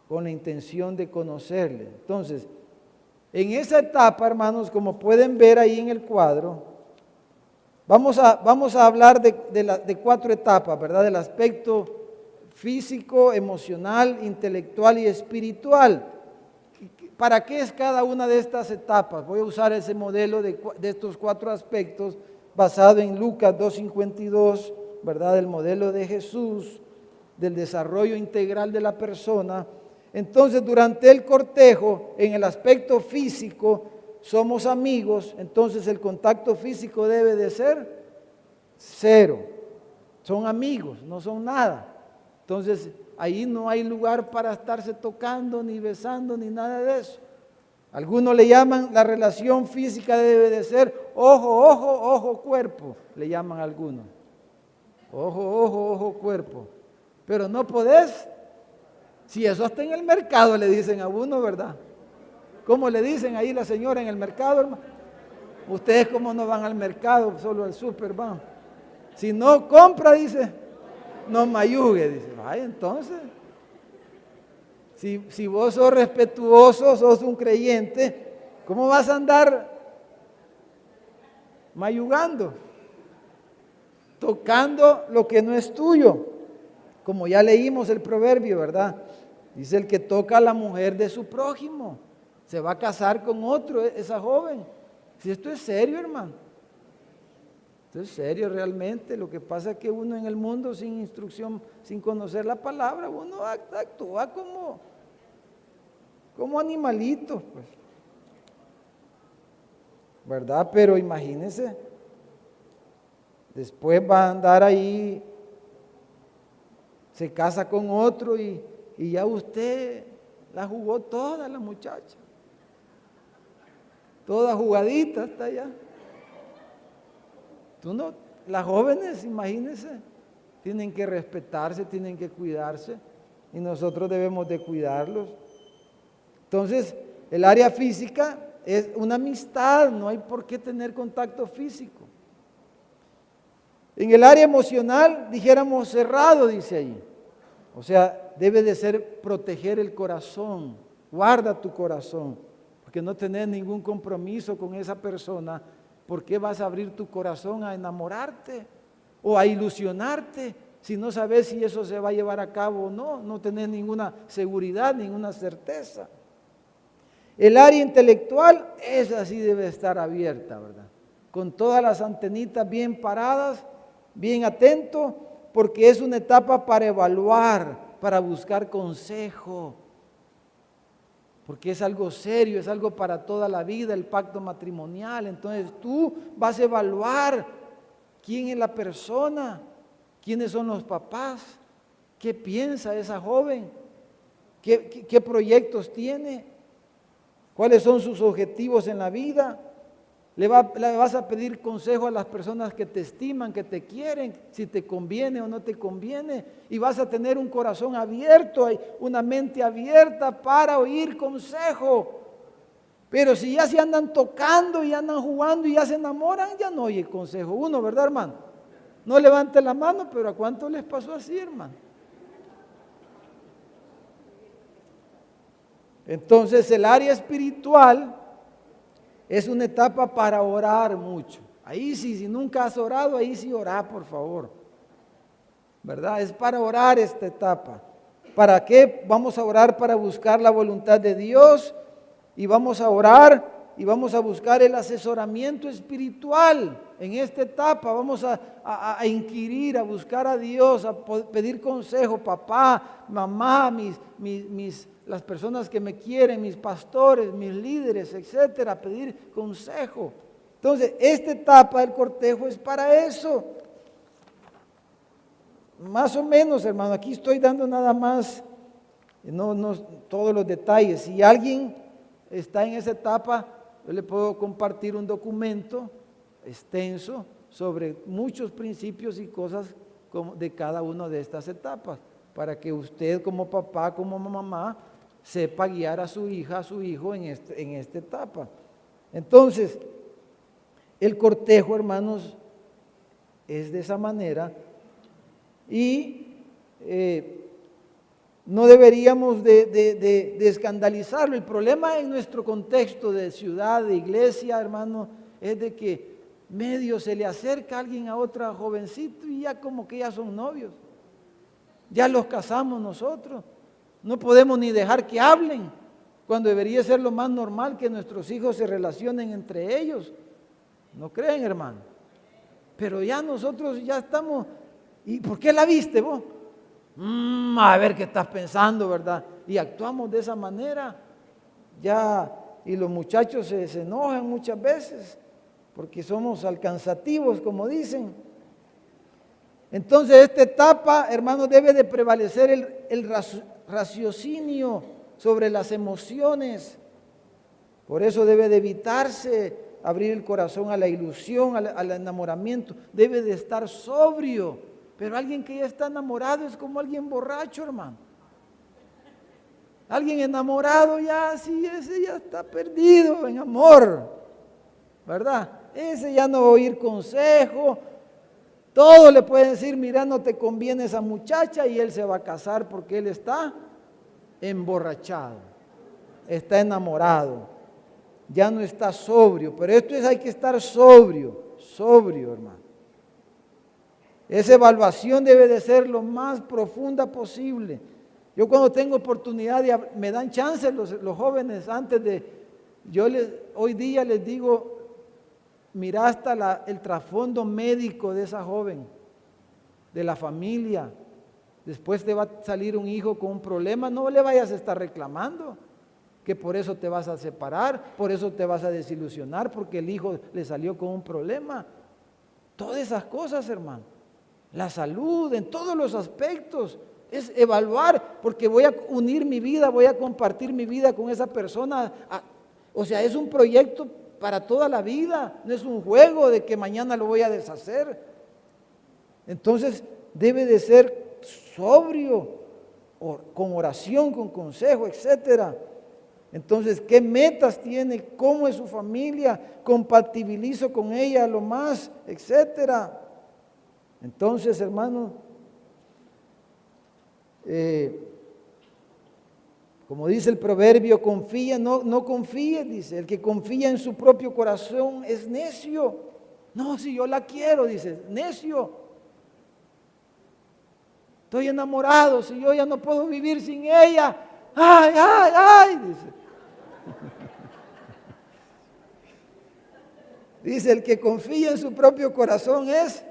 con la intención de conocerle. Entonces, en esa etapa, hermanos, como pueden ver ahí en el cuadro, vamos a hablar de 4 etapas, ¿verdad? Del aspecto físico, emocional, intelectual y espiritual. ¿Para qué es cada una de estas etapas? Voy a usar ese modelo de estos 4 aspectos basado en Lucas 2:52, ¿verdad? El modelo de Jesús, del desarrollo integral de la persona. Entonces, durante el cortejo, en el aspecto físico, somos amigos, entonces el contacto físico debe de ser 0. Son amigos, no son nada. Entonces, ahí no hay lugar para estarse tocando, ni besando, ni nada de eso. Algunos le llaman la relación física debe de ser ojo, ojo, ojo, cuerpo, le llaman algunos. Ojo, ojo, ojo, cuerpo. Pero no podés. Si eso está en el mercado, le dicen a uno, ¿verdad? ¿Cómo le dicen ahí la señora en el mercado, hermano? Ustedes cómo no van al mercado, solo al súper van. Si no compra, dice, no mayugue, dice. Ay, entonces, si vos sos respetuoso, sos un creyente, ¿cómo vas a andar mayugando? Tocando lo que no es tuyo. Como ya leímos el proverbio, ¿verdad? Dice el que toca a la mujer de su prójimo, se va a casar con otro, esa joven. Si esto es serio, hermano. Esto es serio realmente. Lo que pasa es que uno en el mundo sin instrucción, sin conocer la palabra, uno actúa como animalito, pues. ¿Verdad? Pero imagínense, después va a andar ahí, se casa con otro y ya usted la jugó toda la muchacha. Toda jugadita está allá. Las jóvenes, imagínense, tienen que respetarse, tienen que cuidarse y nosotros debemos de cuidarlos. Entonces, el área física es una amistad, no hay por qué tener contacto físico. En el área emocional, dijéramos cerrado, dice ahí. O sea, debe de ser proteger el corazón, guarda tu corazón, porque no tenés ningún compromiso con esa persona. ¿Por qué vas a abrir tu corazón a enamorarte o a ilusionarte si no sabes si eso se va a llevar a cabo o no? No tenés ninguna seguridad, ninguna certeza. El área intelectual, esa sí debe estar abierta, ¿verdad? Con todas las antenitas bien paradas, bien atento, porque es una etapa para evaluar, para buscar consejo. Porque es algo serio, es algo para toda la vida, el pacto matrimonial. Entonces tú vas a evaluar quién es la persona, quiénes son los papás, qué piensa esa joven, qué proyectos tiene, cuáles son sus objetivos en la vida. Le vas a pedir consejo a las personas que te estiman, que te quieren, si te conviene o no te conviene. Y vas a tener un corazón abierto, una mente abierta para oír consejo. Pero si ya se andan tocando y andan jugando y ya se enamoran, ya no oye consejo uno, ¿verdad, hermano? No levante la mano, pero ¿a cuánto les pasó así, hermano? Entonces el área espiritual es una etapa para orar mucho. Ahí sí, si nunca has orado, ahí sí orá, por favor. ¿Verdad? Es para orar esta etapa. ¿Para qué? Vamos a orar para buscar la voluntad de Dios y vamos a orar y vamos a buscar el asesoramiento espiritual en esta etapa. Vamos a inquirir, a buscar a Dios, a pedir consejo, papá, mamá, las personas que me quieren, mis pastores, mis líderes, etcétera, pedir consejo. Entonces, esta etapa del cortejo es para eso. Más o menos, hermano, aquí estoy dando nada más, no todos los detalles. Si alguien está en esa etapa, yo le puedo compartir un documento extenso sobre muchos principios y cosas de cada una de estas etapas, para que usted como papá, como mamá, sepa guiar a su hija, a su hijo en esta etapa. Entonces, el cortejo, hermanos, es de esa manera y no deberíamos de escandalizarlo. El problema en nuestro contexto de ciudad, de iglesia, hermano, es de que medio se le acerca alguien a otra jovencito y ya como que ya son novios. Ya los casamos nosotros. No podemos ni dejar que hablen, cuando debería ser lo más normal que nuestros hijos se relacionen entre ellos. ¿No creen, hermano? Pero ya nosotros ya estamos. ¿Y por qué la viste vos? A ver qué estás pensando, ¿verdad? Y actuamos de esa manera. Ya, y los muchachos se enojan muchas veces porque somos alcanzativos, como dicen. Entonces, esta etapa, hermanos, debe de prevalecer el raciocinio sobre las emociones. Por eso debe de evitarse abrir el corazón a la ilusión, al enamoramiento. Debe de estar sobrio. Pero alguien que ya está enamorado es como alguien borracho, hermano. Alguien enamorado ya, sí, ese ya está perdido en amor, ¿verdad? Ese ya no va a oír consejo. Todo le pueden decir, mira, no te conviene esa muchacha, y él se va a casar porque él está emborrachado, está enamorado, ya no está sobrio. Pero esto es, hay que estar sobrio, hermano. Esa evaluación debe de ser lo más profunda posible. Yo cuando tengo oportunidad, me dan chance los jóvenes antes de, hoy día les digo, mira hasta el trasfondo médico de esa joven, de la familia. Después te va a salir un hijo con un problema, no le vayas a estar reclamando que por eso te vas a separar, por eso te vas a desilusionar, porque el hijo le salió con un problema. Todas esas cosas, hermano. La salud en todos los aspectos es evaluar, porque voy a unir mi vida, voy a compartir mi vida con esa persona. O sea, es un proyecto para toda la vida, no es un juego de que mañana lo voy a deshacer. Entonces debe de ser sobrio, con oración, con consejo, etcétera. Entonces, ¿qué metas tiene? ¿Cómo es su familia? ¿Compatibilizo con ella lo más? Etcétera. Entonces, hermano, como dice el proverbio, confía, no confíe, dice, el que confía en su propio corazón es necio. No, si yo la quiero, dice, necio. Estoy enamorado, si yo ya no puedo vivir sin ella. Ay, ay, ay, dice. Dice, el que confía en su propio corazón es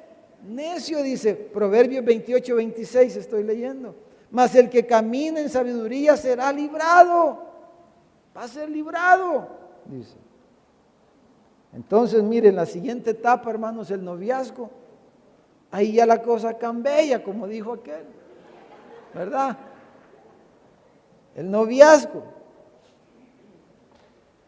necio, dice, Proverbios 28-26 estoy leyendo. Mas el que camina en sabiduría será librado. Va a ser librado, dice. Entonces, miren, la siguiente etapa, hermanos, el noviazgo. Ahí ya la cosa cambia, como dijo aquel, ¿verdad? El noviazgo.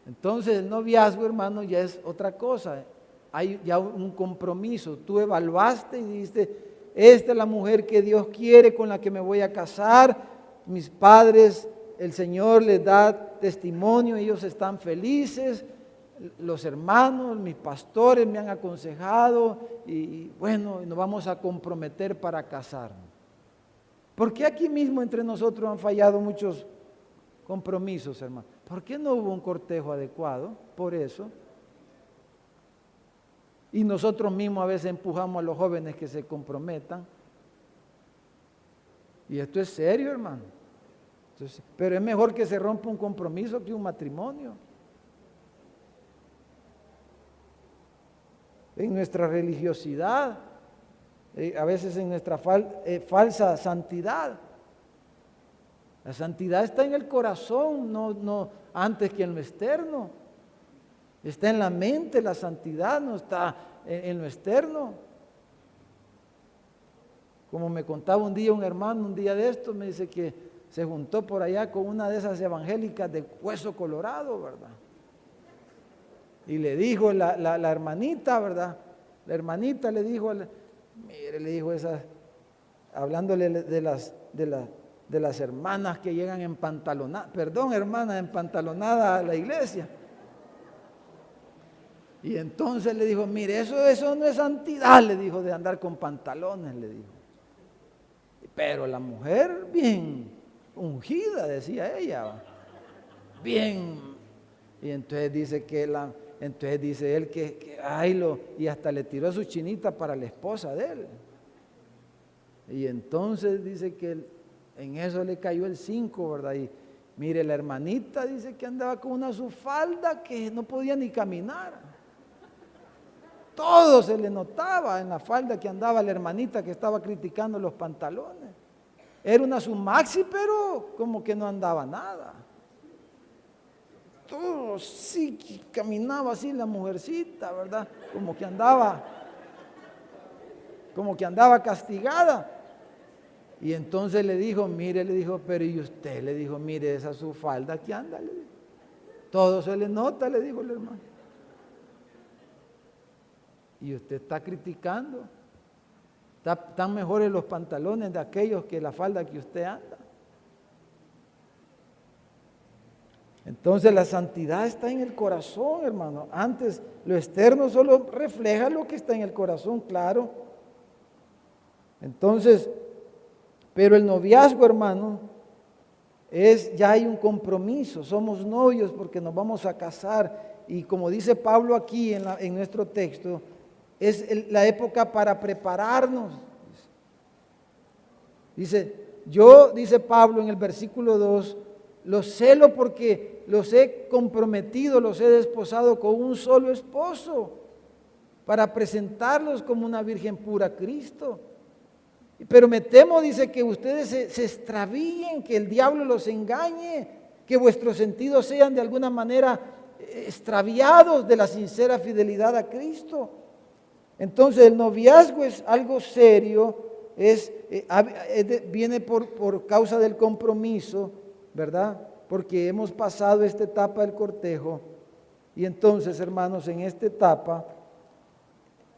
Entonces, el noviazgo, hermano, ya es otra cosa. Hay ya un compromiso. Tú evaluaste y dijiste, esta es la mujer que Dios quiere, con la que me voy a casar. Mis padres, el Señor les da testimonio, ellos están felices. Los hermanos, mis pastores me han aconsejado y bueno, nos vamos a comprometer para casarnos. ¿Por qué aquí mismo entre nosotros han fallado muchos compromisos, hermano? ¿Por qué no hubo un cortejo adecuado? Por eso. Y nosotros mismos a veces empujamos a los jóvenes que se comprometan. Y esto es serio, hermano. Entonces, pero es mejor que se rompa un compromiso que un matrimonio. En nuestra religiosidad, a veces en nuestra falsa santidad. La santidad está en el corazón, no antes que en lo externo. Está en la mente, la santidad no está en lo externo. Como me contaba un día un hermano, un día de estos, me dice que se juntó por allá con una de esas evangélicas de hueso colorado, ¿verdad? Y le dijo la hermanita, ¿verdad? La hermanita le dijo, mire, le dijo esas, hablándole de las hermanas que llegan empantalonadas, perdón, hermanas, empantalonadas a la iglesia. Y entonces le dijo, mire, eso no es santidad, le dijo, de andar con pantalones, le dijo. Pero la mujer bien ungida, decía ella, bien. Y entonces dice él que ay, y hasta le tiró su chinita para la esposa de él. Y entonces dice que en eso le cayó el 5, ¿verdad? Y mire, la hermanita dice que andaba con una sufalda que no podía ni caminar. Todo se le notaba en la falda que andaba la hermanita que estaba criticando los pantalones. Era una sumaxi, pero como que no andaba nada. Todo sí, caminaba así la mujercita, ¿verdad? Como que andaba castigada. Y entonces le dijo, mire, le dijo, pero ¿y usted? Le dijo, mire, esa su falda que anda, le dijo. Todo se le nota, le dijo el hermano. Y usted está criticando. Están mejores los pantalones de aquellos que la falda que usted anda. Entonces la santidad está en el corazón, hermano. Antes, lo externo solo refleja lo que está en el corazón, claro. Entonces, pero el noviazgo, hermano, ya hay un compromiso. Somos novios porque nos vamos a casar. Y como dice Pablo aquí en nuestro texto, es la época para prepararnos. Dice Pablo en el versículo 2, los celo porque los he comprometido, los he desposado con un solo esposo, para presentarlos como una virgen pura a Cristo. Pero me temo, dice, que ustedes se extravíen, que el diablo los engañe, que vuestros sentidos sean de alguna manera extraviados de la sincera fidelidad a Cristo. Entonces el noviazgo es algo serio, viene por causa del compromiso, ¿verdad? Porque hemos pasado esta etapa del cortejo. Y entonces, hermanos, en esta etapa,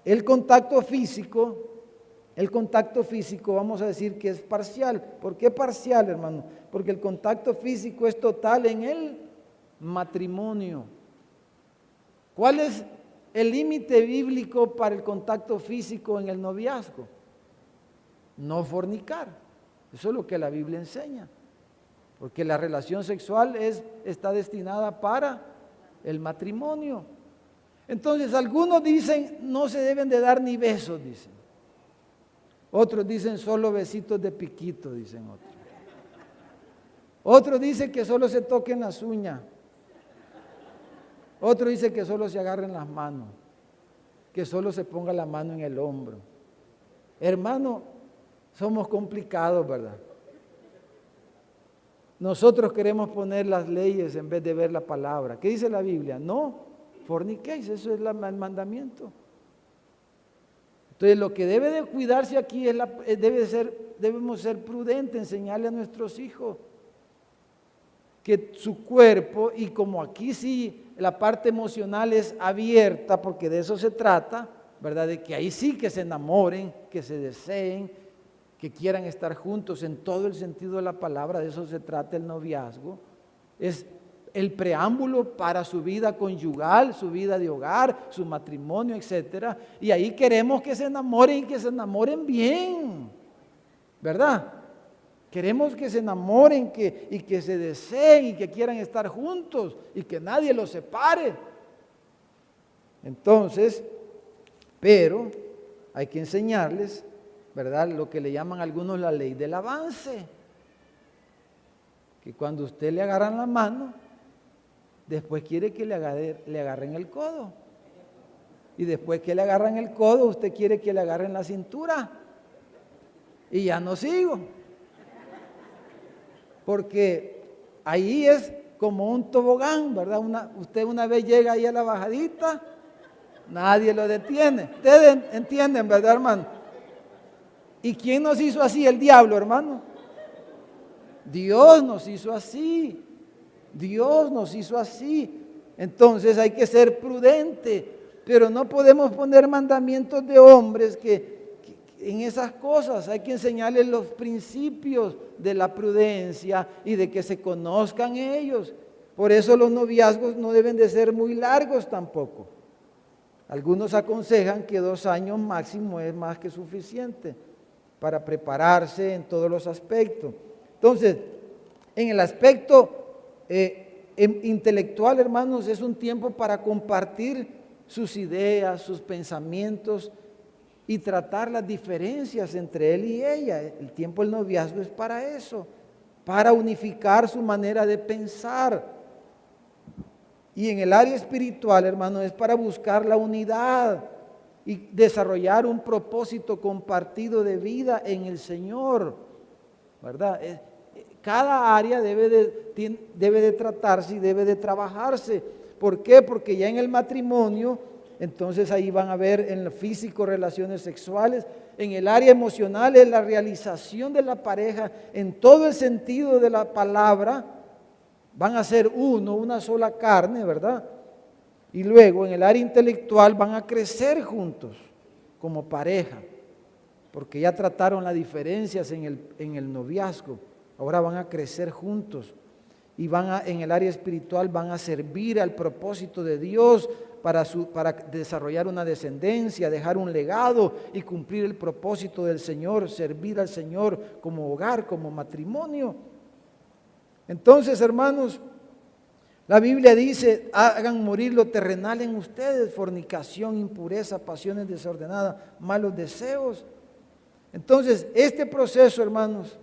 el contacto físico, vamos a decir que es parcial. ¿Por qué parcial, hermano? Porque el contacto físico es total en el matrimonio. ¿Cuál es el límite bíblico para el contacto físico en el noviazgo? No fornicar. Eso es lo que la Biblia enseña. Porque la relación sexual está destinada para el matrimonio. Entonces, algunos dicen, no se deben de dar ni besos, dicen. Otros dicen solo besitos de piquito, dicen otros. Otros dicen que solo se toquen las uñas. Otro dice que solo se agarren las manos, que solo se ponga la mano en el hombro. Hermano, somos complicados, ¿verdad? Nosotros queremos poner las leyes en vez de ver la palabra. ¿Qué dice la Biblia? No forniquéis, eso es el mandamiento. Entonces lo que debe de cuidarse aquí debemos ser prudentes, enseñarle a nuestros hijos que su cuerpo, y como aquí sí la parte emocional es abierta, porque de eso se trata, ¿verdad? De que ahí sí que se enamoren, que se deseen, que quieran estar juntos en todo el sentido de la palabra. De eso se trata el noviazgo. Es el preámbulo para su vida conyugal, su vida de hogar, su matrimonio, etcétera. Y ahí queremos que se enamoren y que se enamoren bien, ¿verdad? Queremos que se enamoren y que se deseen y que quieran estar juntos y que nadie los separe. Entonces, pero hay que enseñarles, ¿verdad? Lo que le llaman algunos la ley del avance. Que cuando usted le agarran la mano, después quiere que le agarren el codo. Y después que le agarran el codo, usted quiere que le agarren la cintura. Y ya no sigo. Porque ahí es como un tobogán, ¿verdad? Usted una vez llega ahí a la bajadita, nadie lo detiene. Ustedes entienden, ¿verdad, hermano? ¿Y quién nos hizo así? El diablo, hermano. Dios nos hizo así. Dios nos hizo así. Entonces hay que ser prudente, pero no podemos poner mandamientos de hombres que en esas cosas. Hay que enseñarles los principios de la prudencia y de que se conozcan ellos. Por eso los noviazgos no deben de ser muy largos tampoco. Algunos aconsejan que 2 años máximo es más que suficiente para prepararse en todos los aspectos. Entonces, en el aspecto intelectual, hermanos, es un tiempo para compartir sus ideas, sus pensamientos y tratar las diferencias entre él y ella. El tiempo del noviazgo es para eso, para unificar su manera de pensar. Y en el área espiritual, hermano, es para buscar la unidad y desarrollar un propósito compartido de vida en el Señor, ¿verdad? Cada área debe de tratarse y debe de trabajarse. ¿Por qué? Porque ya en el matrimonio, entonces ahí van a ver en lo físico relaciones sexuales. En el área emocional es la realización de la pareja en todo el sentido de la palabra. Van a ser una sola carne, ¿verdad? Y luego en el área intelectual van a crecer juntos como pareja, porque ya trataron las diferencias en el noviazgo. Ahora van a crecer juntos y en el área espiritual van a servir al propósito de Dios para desarrollar una descendencia, dejar un legado y cumplir el propósito del Señor, servir al Señor como hogar, como matrimonio. Entonces, hermanos, la Biblia dice, hagan morir lo terrenal en ustedes, fornicación, impureza, pasiones desordenadas, malos deseos. Entonces, este proceso, hermanos,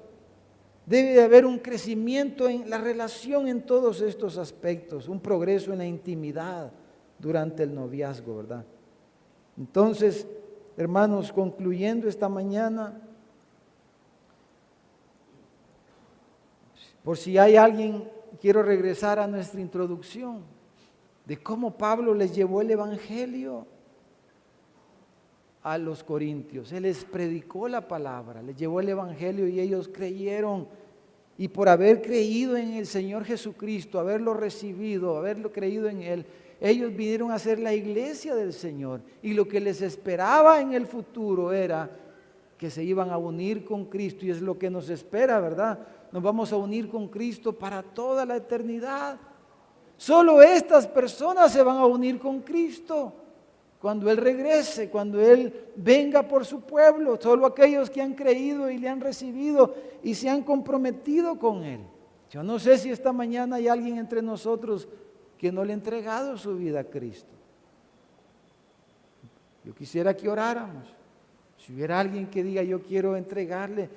debe de haber un crecimiento en la relación en todos estos aspectos, un progreso en la intimidad durante el noviazgo, ¿verdad? Entonces, hermanos, concluyendo esta mañana, por si hay alguien, quiero regresar a nuestra introducción de cómo Pablo les llevó el evangelio a los corintios. Él les predicó la palabra, les llevó el evangelio y ellos creyeron. Y por haber creído en el Señor Jesucristo, haberlo recibido, haberlo creído en Él, ellos vinieron a ser la iglesia del Señor. Y lo que les esperaba en el futuro era que se iban a unir con Cristo. Y es lo que nos espera, ¿verdad? Nos vamos a unir con Cristo para toda la eternidad. Solo estas personas se van a unir con Cristo cuando Él regrese, cuando Él venga por su pueblo. Solo aquellos que han creído y le han recibido y se han comprometido con Él. Yo no sé si esta mañana hay alguien entre nosotros que no le ha entregado su vida a Cristo. Yo quisiera que oráramos. Si hubiera alguien que diga, yo quiero entregarle,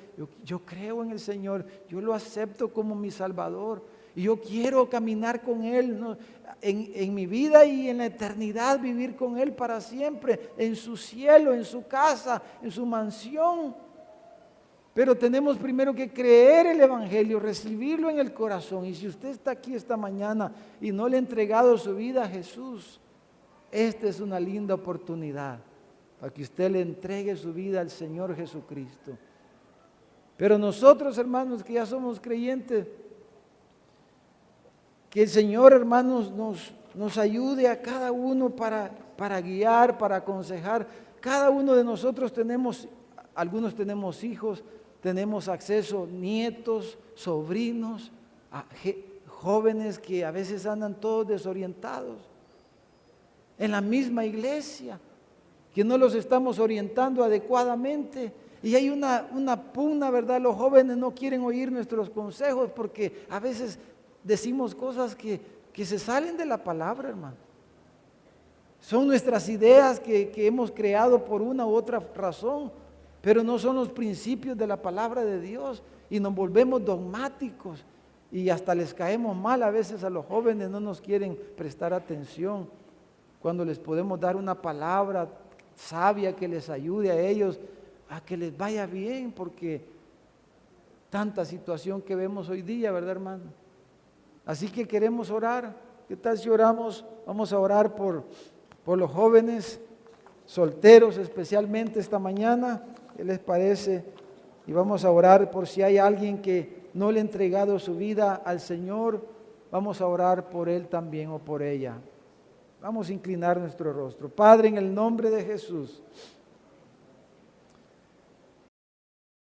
yo creo en el Señor, yo lo acepto como mi Salvador y yo quiero caminar con Él, ¿no? en mi vida y en la eternidad, vivir con Él para siempre, en su cielo, en su casa, en su mansión. Pero tenemos primero que creer el evangelio, recibirlo en el corazón. Y si usted está aquí esta mañana y no le ha entregado su vida a Jesús, esta es una linda oportunidad para que usted le entregue su vida al Señor Jesucristo. Pero nosotros, hermanos, que ya somos creyentes, que el Señor, hermanos, nos ayude a cada uno para guiar, para aconsejar. Cada uno de nosotros algunos tenemos hijos, tenemos acceso, nietos, sobrinos, jóvenes que a veces andan todos desorientados en la misma iglesia, que no los estamos orientando adecuadamente. Y hay una pugna, ¿verdad? Los jóvenes no quieren oír nuestros consejos porque a veces decimos cosas que se salen de la palabra, hermano. Son nuestras ideas que hemos creado por una u otra razón, pero no son los principios de la palabra de Dios y nos volvemos dogmáticos y hasta les caemos mal a veces a los jóvenes, no nos quieren prestar atención cuando les podemos dar una palabra sabia que les ayude a ellos a que les vaya bien, porque tanta situación que vemos hoy día, ¿verdad, hermano? Así que queremos orar. ¿Qué tal si oramos? Vamos a orar por los jóvenes solteros especialmente esta mañana. ¿Qué les parece? Y vamos a orar por si hay alguien que no le ha entregado su vida al Señor. Vamos a orar por él también o por ella. Vamos a inclinar nuestro rostro. Padre, en el nombre de Jesús,